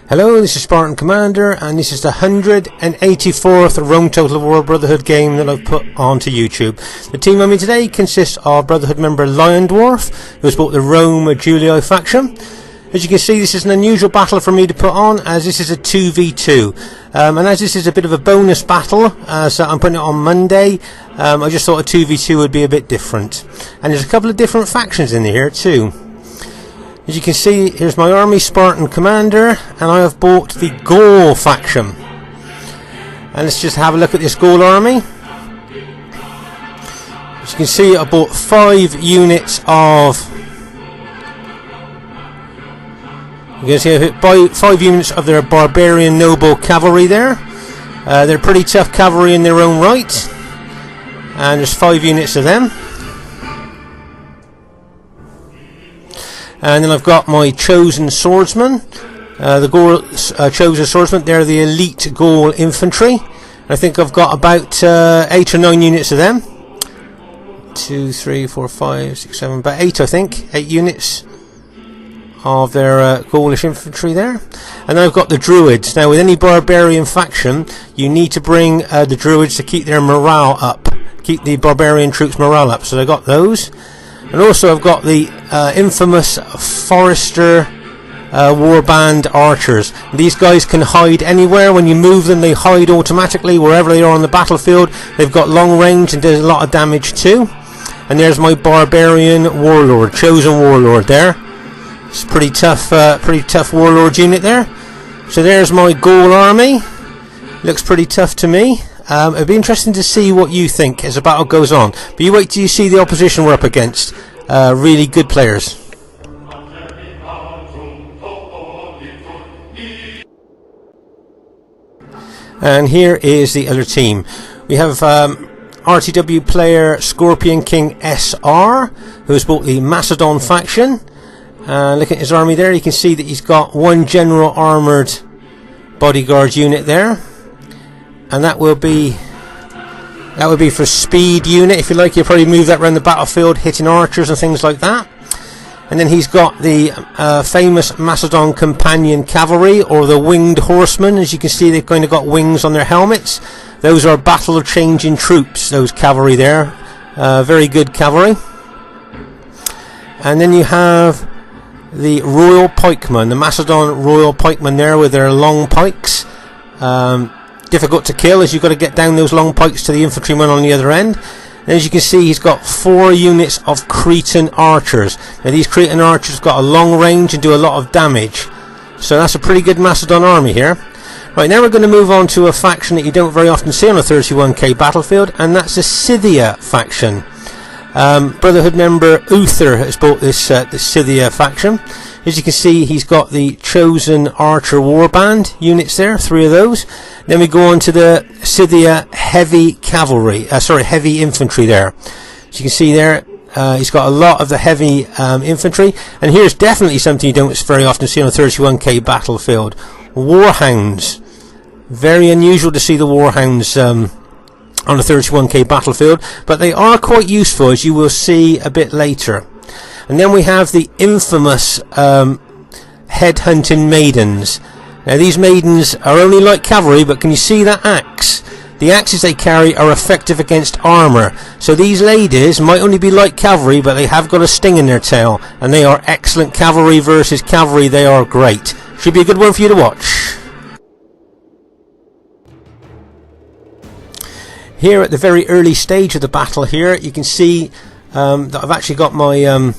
Hello, this is Spartan Commander, and this is the 184th Rome Total War Brotherhood game that I've put onto YouTube. The team on me today consists of Brotherhood member LIONDWARF, who has bought the Rome and Gaul faction. As you can see, this is an unusual battle for me to put on, as this is a 2v2. And as this is a bit of a bonus battle, so I'm putting it on Monday, I just thought a 2v2 would be a bit different. And there's a couple of different factions in here too. As you can see, here's my army, Spartan Commander, and I have bought the Gaul faction. And let's just have a look at this Gaul army. As you can see, I bought 5 units of... You can see I bought 5 units of their barbarian noble cavalry there. They're pretty tough cavalry in their own right. And there's 5 units of them. And then I've got my chosen swordsmen, the Gaul chosen swordsmen. They're the elite Gaul infantry. I think I've got about 8 or 9 units of them. 2, 3, 4, 5, 6, 7, about 8 I think. 8 units of their Gaulish infantry there. And then I've got the Druids. Now with any barbarian faction, you need to bring the Druids to keep their morale up. Keep the barbarian troops' morale up. So I got those. And also I've got the infamous Forester warband archers. These guys can hide anywhere. When you move them, they hide automatically wherever they are on the battlefield. They've got long range and does a lot of damage too. And there's my barbarian warlord, chosen warlord there. It's a pretty tough warlord unit there. So there's my Gaul army. Looks pretty tough to me. It'd be interesting to see what you think as the battle goes on. But you wait till you see the opposition we're up against. Really good players. And here is the other team. We have RTW player Scorpion King SR, who has bought the Macedon faction. Look at his army there. You can see that he's got 1 general armoured bodyguard unit there. And that will be for speed unit. If you like, you'll probably move that around the battlefield, hitting archers and things like that. And then he's got the famous Macedon companion cavalry, or the winged horsemen. As you can see, they've kind of got wings on their helmets. Those are battle changing troops, those cavalry there. Very good cavalry. And then you have the royal pikemen, the Macedon royal pikemen there with their long pikes. Difficult to kill, as you've got to get down those long pikes to the infantrymen on the other end. And as you can see, he's got 4 units of Cretan archers. Now these Cretan archers got a long range and do a lot of damage. So that's a pretty good Macedon army here. Right, now we're going to move on to a faction that you don't very often see on a 31k battlefield, and that's the Scythia faction. Brotherhood member UTHER has bought this Scythia faction. As you can see, he's got the chosen archer warband units there, 3 of those. Then we go on to the Scythia heavy cavalry, heavy infantry there. As you can see there, he's got a lot of the heavy infantry. And here's definitely something you don't very often see on a 31k battlefield. Warhounds. Very unusual to see the warhounds on a 31k battlefield, but they are quite useful, as you will see a bit later. And then we have the infamous headhunting maidens. Now these maidens are only light cavalry, but can you see that axe? The axes they carry are effective against armour. So these ladies might only be light cavalry, but they have got a sting in their tail, and they are excellent cavalry versus cavalry. They are great. Should be a good one for you to watch. Here at the very early stage of the battle here, you can see that I've actually got my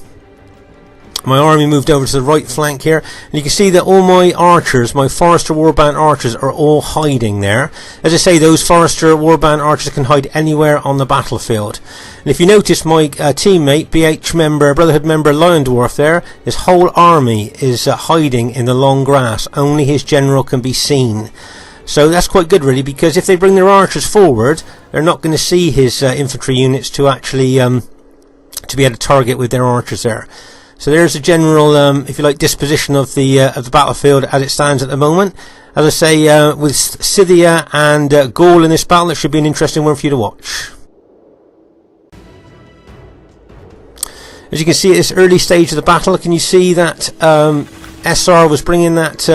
my army moved over to the right flank here, and you can see that all my archers, my Forester warband archers, are all hiding there. As I say, those Forester warband archers can hide anywhere on the battlefield. And if you notice, my teammate, Brotherhood member LIONDWARF there, his whole army is hiding in the long grass. Only his general can be seen. So that's quite good really, because if they bring their archers forward, they're not going to see his infantry units to actually to be able to target with their archers there. So there's a general, if you like, disposition of the battlefield as it stands at the moment. As I say, with Scythia and Gaul in this battle, it should be an interesting one for you to watch. As you can see at this early stage of the battle, can you see that SR was bringing that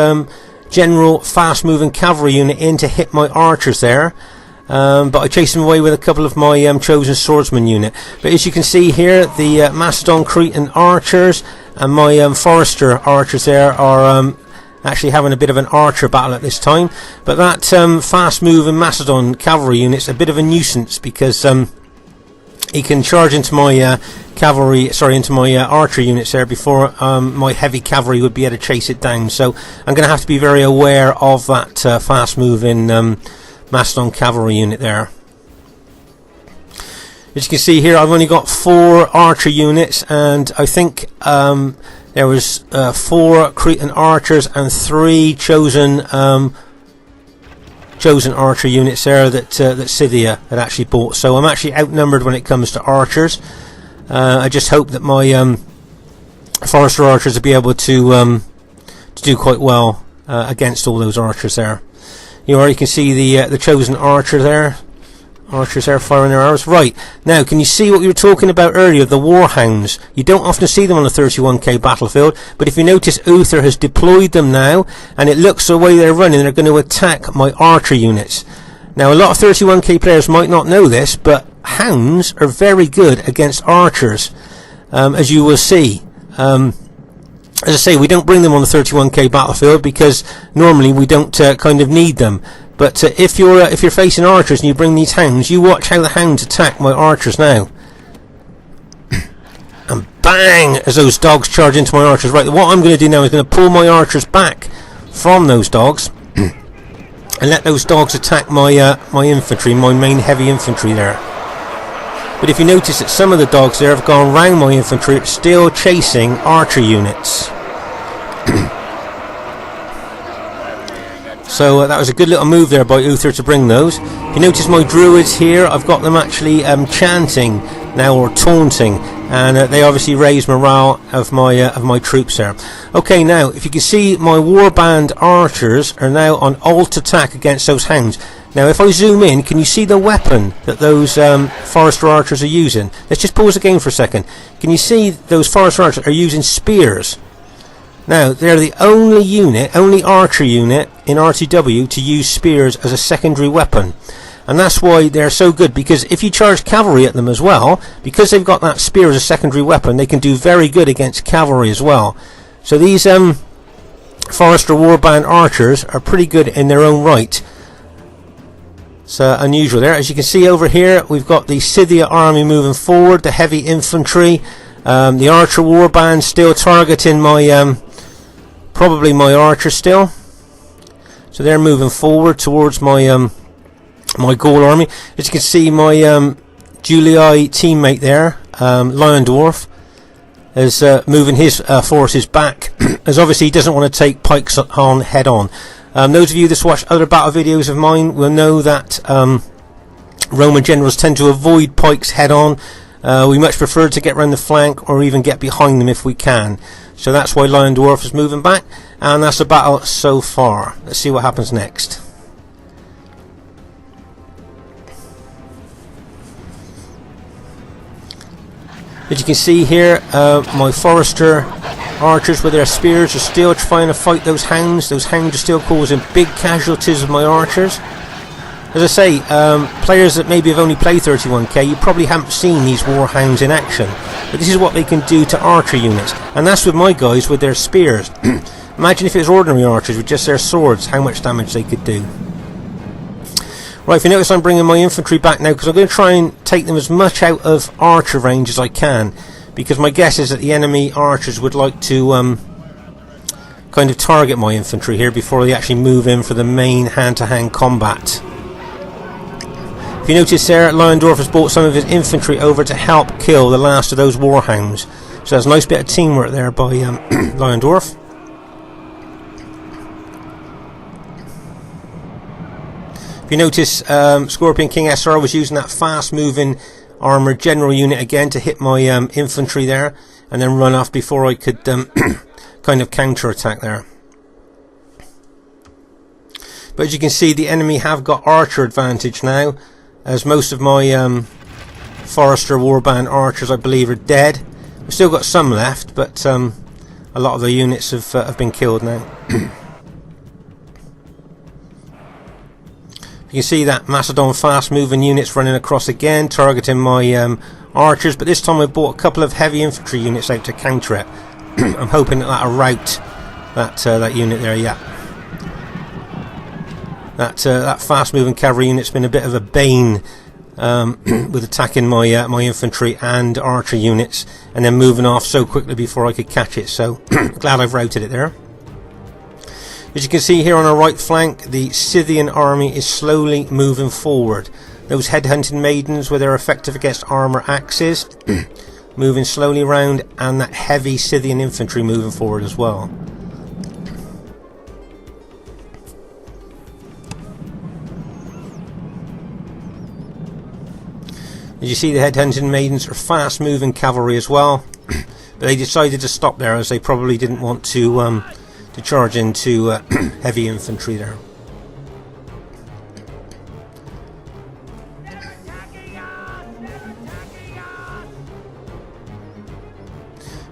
general fast moving cavalry unit in to hit my archers there. But I chased them away with a couple of my chosen swordsman unit. But as you can see here, the Macedon Cretan archers and my Forester archers there are actually having a bit of an archer battle at this time. But that fast moving Macedon cavalry unit's a bit of a nuisance, because he can charge into my into my archer units there before my heavy cavalry would be able to chase it down. So I'm going to have to be very aware of that fast moving Macedon cavalry unit there. As you can see here, I've only got 4 archer units, and I think there was 4 Cretan archers and 3 chosen archer units there that Scythia had actually bought. So I'm actually outnumbered when it comes to archers. I just hope that my Forester archers will be able to do quite well against all those archers there. You already can see the chosen archers there firing their arrows. Right, now can you see what we were talking about earlier, the warhounds? You don't often see them on the 31k battlefield, but if you notice, UTHER has deployed them now, and it looks the way they're running, they're going to attack my archer units. Now a lot of 31k players might not know this, but hounds are very good against archers, as you will see. As I say, we don't bring them on the 31k battlefield because normally we don't kind of need them. But if you're facing archers and you bring these hounds, you watch how the hounds attack my archers now. And bang, as those dogs charge into my archers. Right, what I'm going to do now is going to pull my archers back from those dogs and let those dogs attack my my infantry, my main heavy infantry there. But if you notice that some of the dogs there have gone round my infantry, still chasing archer units. So that was a good little move there by UTHER to bring those. If you notice my druids here, I've got them actually chanting now, or taunting, and they obviously raise morale of my troops there. Okay, now if you can see, my warband archers are now on alt attack against those hounds. Now if I zoom in, can you see the weapon that those Forester archers are using? Let's just pause the game for a second. Can you see those Forester archers are using spears? Now they're the only archer unit in RTW to use spears as a secondary weapon. And that's why they're so good, because if you charge cavalry at them as well, because they've got that spear as a secondary weapon, they can do very good against cavalry as well. So these Forester warband archers are pretty good in their own right. It's unusual there. As you can see over here, we've got the Scythia army moving forward, the heavy infantry, the archer warband still targeting my probably my archers still. So they're moving forward towards my my Gaul army. As you can see, my Julii teammate there, LIONDWARF, is moving his forces back, as obviously he doesn't want to take pikes on head on. Those of you that watch other battle videos of mine will know that Roman generals tend to avoid pikes head on. We much prefer to get round the flank or even get behind them if we can. So that's why LIONDWARF is moving back, and that's the battle so far. Let's see what happens next. As you can see here, my Forester archers with their spears are still trying to fight those hounds. Those hounds are still causing big casualties of my archers. As I say, players that maybe have only played 31k, you probably haven't seen these warhounds in action. But this is what they can do to archer units. And that's with my guys with their spears. Imagine if it was ordinary archers with just their swords, how much damage they could do. Right, if you notice, I'm bringing my infantry back now, because I'm going to try and take them as much out of archer range as I can. Because my guess is that the enemy archers would like to kind of target my infantry here before they actually move in for the main hand-to-hand combat. If you notice there, LIONDWARF has brought some of his infantry over to help kill the last of those warhounds. So there's a nice bit of teamwork there by LIONDWARF. If you notice, Scorpion King SR was using that fast-moving armoured general unit again to hit my infantry there, and then run off before I could kind of counter-attack there. But as you can see, the enemy have got archer advantage now, as most of my Forester warband archers, I believe, are dead. We've still got some left, but a lot of the units have been killed now. You can see that Macedon fast moving units running across again, targeting my archers, but this time I brought a couple of heavy infantry units out to counter it. I'm hoping that that'll rout that unit there. Yeah, that fast moving cavalry unit's been a bit of a bane with attacking my my infantry and archer units, and then moving off so quickly before I could catch it. So glad I've routed it there. As you can see here on our right flank, the Scythian army is slowly moving forward. Those headhunting maidens with their effective against armour axes moving slowly around, and that heavy Scythian infantry moving forward as well. As you see, the headhunting maidens are fast moving cavalry as well, but they decided to stop there as they probably didn't want to charge into heavy infantry there.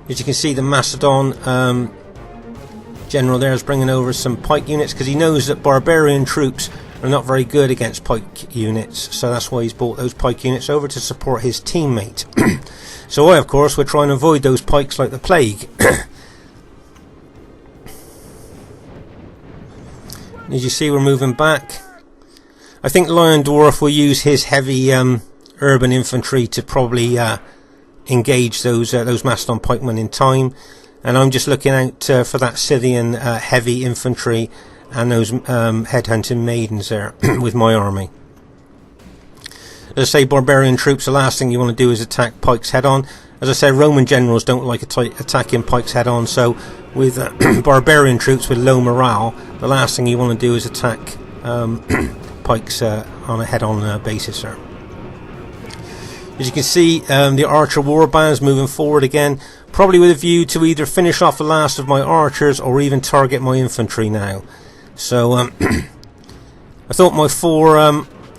As you can see, the Macedon general there is bringing over some pike units because he knows that barbarian troops are not very good against pike units, so that's why he's brought those pike units over to support his teammate. So I, of course, will try and avoid those pikes like the plague. As you see, we're moving back. I think LIONDWARF will use his heavy urban infantry to probably engage those Macedon pikemen in time, and I'm just looking out for that Scythian heavy infantry and those headhunting maidens there with my army. As I say, barbarian troops, the last thing you want to do is attack pikes head on. As I said, Roman generals don't like attacking pikes head on, so with barbarian troops with low morale, the last thing you want to do is attack pikes on a head on basis there. As you can see, the archer warbands moving forward again, probably with a view to either finish off the last of my archers or even target my infantry now. So I thought my 4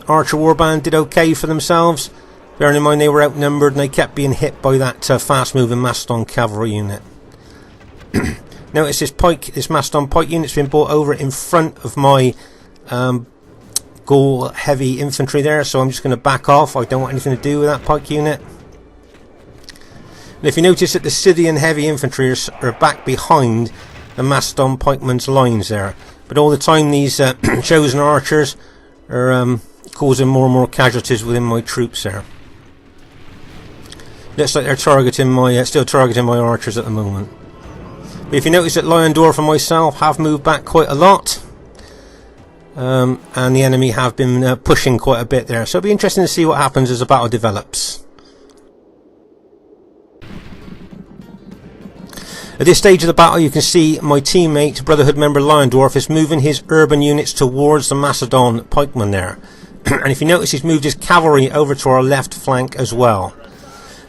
archer warband did okay for themselves, bearing in mind they were outnumbered and they kept being hit by that fast moving Macedon cavalry unit. Notice this Macedon pike unit's been brought over in front of my Gaul heavy infantry there, so I'm just going to back off. I don't want anything to do with that pike unit. And if you notice that the Scythian heavy infantry are back behind the Macedon pikemen's lines there, but all the time these chosen archers are causing more and more casualties within my troops there. Looks like they're targeting my still targeting my archers at the moment. But if you notice that LIONDWARF and myself have moved back quite a lot, and the enemy have been pushing quite a bit there, so it'll be interesting to see what happens as the battle develops. At this stage of the battle, you can see my teammate, Brotherhood member LIONDWARF, is moving his urban units towards the Macedon pikemen there. And if you notice, he's moved his cavalry over to our left flank as well.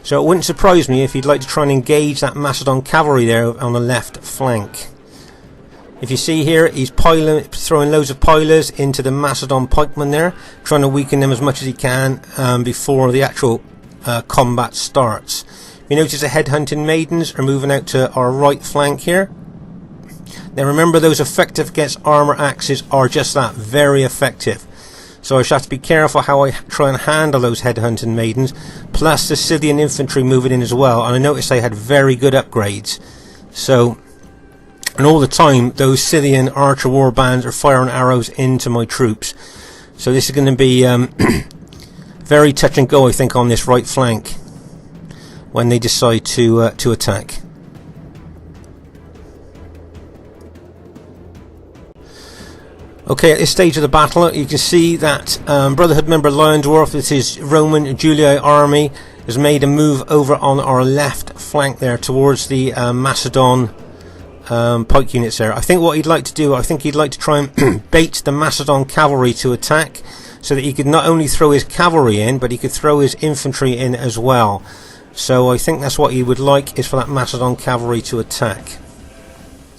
So it wouldn't surprise me if he'd like to try and engage that Macedon cavalry there on the left flank. If you see here, he's throwing loads of pilers into the Macedon pikemen there, trying to weaken them as much as he can before the actual combat starts. If you notice, the headhunting maidens are moving out to our right flank here. Now remember, those effective against armour axes are just that, very effective. So I shall have to be careful how I try and handle those headhunting maidens, plus the Scythian infantry moving in as well. And I noticed they had very good upgrades. So, and all the time, those Scythian archer warbands are firing arrows into my troops. So this is going to be very touch and go, I think, on this right flank when they decide to attack. Okay, at this stage of the battle, you can see that Brotherhood member LIONDWARF with his Roman Julii army has made a move over on our left flank there towards the Macedon pike units there. I think what he'd like to do, I think he'd like to try and bait the Macedon cavalry to attack, so that he could not only throw his cavalry in, but he could throw his infantry in as well. So I think that's what he would like, is for that Macedon cavalry to attack.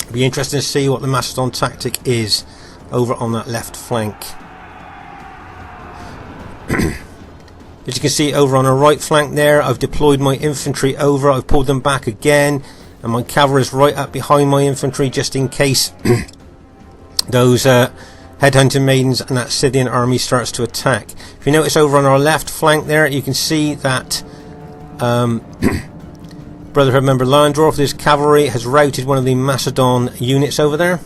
It'll be interesting to see what the Macedon tactic is over on that left flank. As you can see over on our right flank there, I've deployed my infantry over, I've pulled them back again, and my cavalry is right up behind my infantry just in case those headhunting maidens, and that Scythian army starts to attack. If you notice over on our left flank there, you can see that Brotherhood member LIONDWARF with his cavalry has routed one of the Macedon units over there.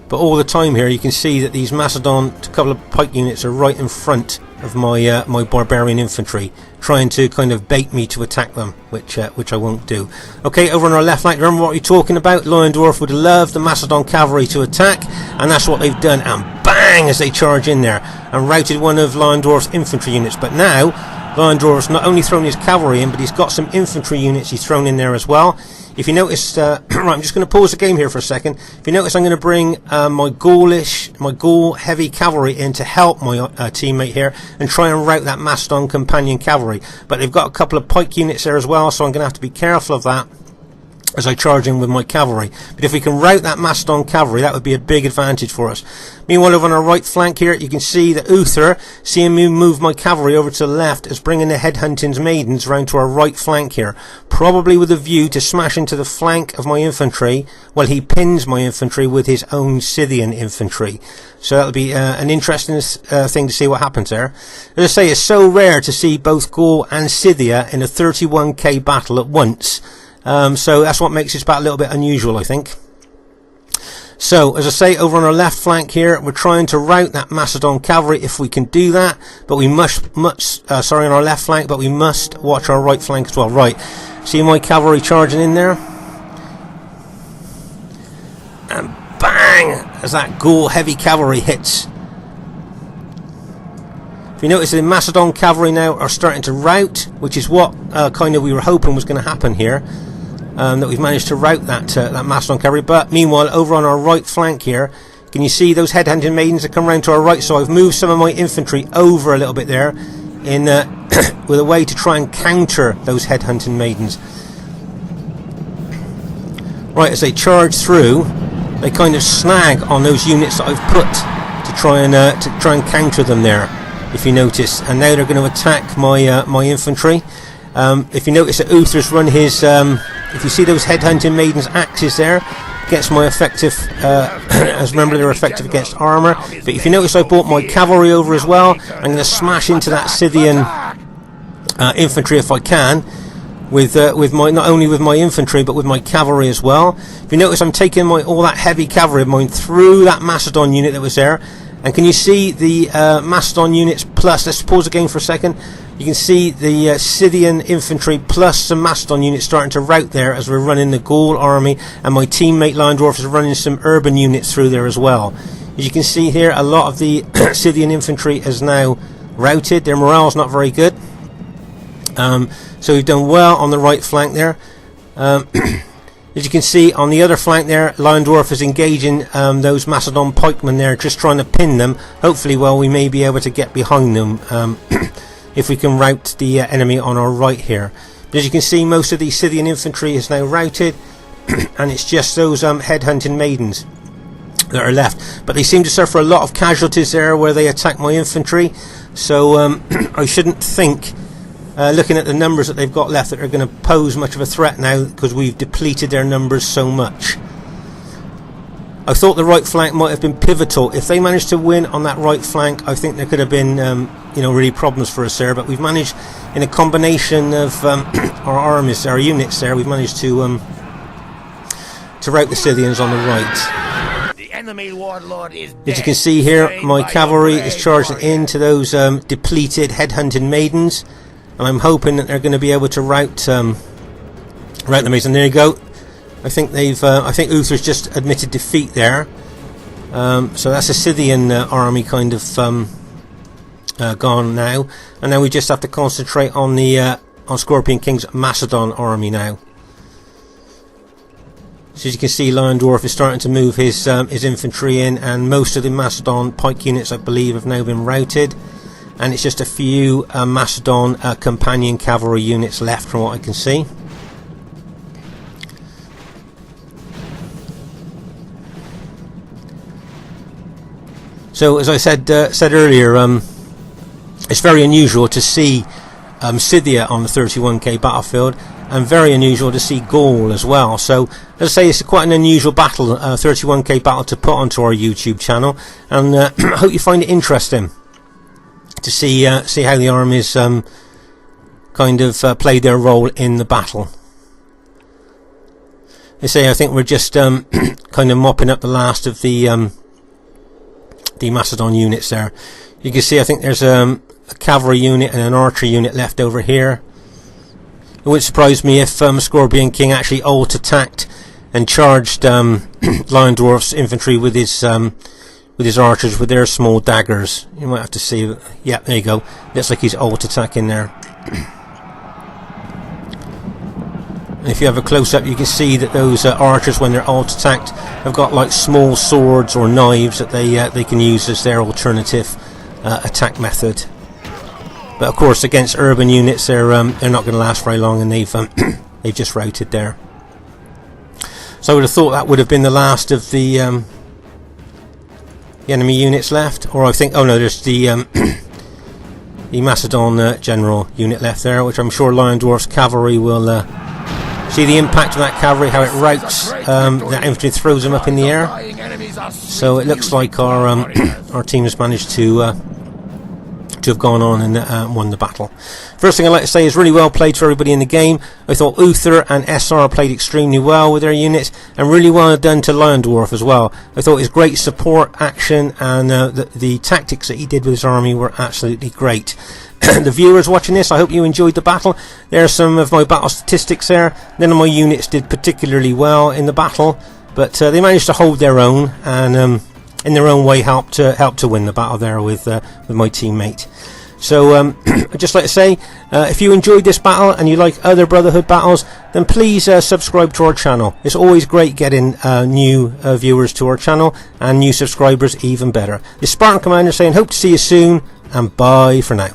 But all the time here you can see that these Macedon, a couple of pike units, are right in front of my my barbarian infantry, trying to kind of bait me to attack them, which I won't do. Okay, over on our left flank, remember what we're talking about? LIONDWARF would love the Macedon cavalry to attack, and that's what they've done, and bang, as they charge in there, and routed one of LIONDWARF's infantry units. But now, LIONDWARF's not only thrown his cavalry in, but he's got some infantry units he's thrown in there as well. If you notice, right, I'm just going to pause the game here for a second. If you notice, I'm going to bring my Gaul heavy cavalry in to help my teammate here and try and rout that Macedon companion cavalry. But they've got a couple of pike units there as well, so I'm going to have to be careful of that as I charge in with my cavalry. But if we can rout that Macedon cavalry, that would be a big advantage for us. Meanwhile, over on our right flank here, you can see that UTHER, seeing me move my cavalry over to the left, is bringing the headhunting's maidens round to our right flank here, probably with a view to smash into the flank of my infantry while he pins my infantry with his own Scythian infantry. So that'll be an interesting thing to see what happens there. As I say, it's so rare to see both Gaul and Scythia in a 31k battle at once. So that's what makes this battle a little bit unusual, I think. So, as I say, over on our left flank here, we're trying to rout that Macedon cavalry if we can do that. But we must on our left flank, but we must watch our right flank as well. Right, see my cavalry charging in there? And bang! As that Gaul heavy cavalry hits. If you notice, the Macedon cavalry now are starting to rout, which is what kind of we were hoping was going to happen here. That we've managed to rout that Macedon cavalry. But meanwhile, over on our right flank here, can you see those headhunting maidens that come round to our right? So I've moved some of my infantry over a little bit there, in with a way to try and counter those headhunting maidens. Right, as they charge through, they kind of snag on those units that I've put to try and counter them there. If you notice, and now they're going to attack my my infantry. If you notice that UTHER's run his, if you see those headhunting maidens' axes there, against my effective, as remember they're effective against armour. But if you notice, I brought my cavalry over as well. I'm going to smash into that Scythian infantry if I can, with my, not only with my infantry but with my cavalry as well. If you notice, I'm taking all that heavy cavalry of mine through that Macedon unit that was there. And can you see the Macedon units plus, let's pause the game for a second, you can see the Scythian infantry plus some Macedon units starting to rout there as we're running the Gaul army, and my teammate LIONDWARF is running some urban units through there as well. As you can see here, a lot of the Scythian infantry is now routed. Their morale's not very good. So we've done well on the right flank there. As you can see on the other flank there, LIONDWARF is engaging those Macedon pikemen there, just trying to pin them. Hopefully, well, we may be able to get behind them if we can rout the enemy on our right here. But as you can see, most of the Scythian infantry is now routed, and it's just those headhunting maidens that are left. But they seem to suffer a lot of casualties there where they attack my infantry. So I shouldn't think, looking at the numbers that they've got left, that they're going to pose much of a threat now, because we've depleted their numbers so much. I thought the right flank might have been pivotal. If they managed to win on that right flank, I think there could have been really problems for us there. But we've managed, in a combination of our armies, our units there, we've managed to rout the Scythians on the right. The enemy warlord is As you can see here, my cavalry is charging into those depleted headhunting maidens. And I'm hoping that they're going to be able to rout the maidens. And there you go. I think I think UTHER's just admitted defeat there. So that's a Scythian army kind of gone now. And now we just have to concentrate on the on Scorpion King's Macedon army now. So as you can see, LIONDWARF is starting to move his infantry in, and most of the Macedon pike units, I believe, have now been routed. And it's just a few Macedon companion cavalry units left from what I can see. So as I said earlier, it's very unusual to see Scythia on the 31k battlefield, and very unusual to see Gaul as well. So as I say, it's quite an unusual battle, 31k battle to put onto our YouTube channel, and I hope you find it interesting to see how the armies kind of played their role in the battle. They say I think we're just kind of mopping up the last of the Macedon units there. You can see I think there's a cavalry unit and an archery unit left over here. It wouldn't surprise me if Scorpion King actually alt attacked and charged LIONDWARF's infantry with his archers with their small daggers. You might have to see. Yeah, there you go. Looks like he's alt attacking there. And if you have a close up, you can see that those archers, when they're alt attacked, have got like small swords or knives that they can use as their alternative attack method. But of course, against urban units, they're not going to last very long, and they've just routed there. So I would have thought that would have been the last of the enemy units left. Or I think, oh no, there's the Macedon general unit left there, which I'm sure LIONDWARF's cavalry will see the impact of that cavalry, how it routs that infantry, throws them up in the air. So it looks like our team has managed to have gone on and won the battle. First thing I'd like to say is really well played to everybody in the game. I thought UTHER and SR played extremely well with their units, and really well done to LIONDWARF as well. I thought his great support action and the tactics that he did with his army were absolutely great. The viewers watching this, I hope you enjoyed the battle. There are some of my battle statistics there. None of my units did particularly well in the battle, but they managed to hold their own, and in their own way helped to win the battle there with my teammate. So I'd just like to say, if you enjoyed this battle and you like other Brotherhood battles, then please subscribe to our channel. It's always great getting new viewers to our channel, and new subscribers even better. This Spartan Commander saying hope to see you soon, and bye for now.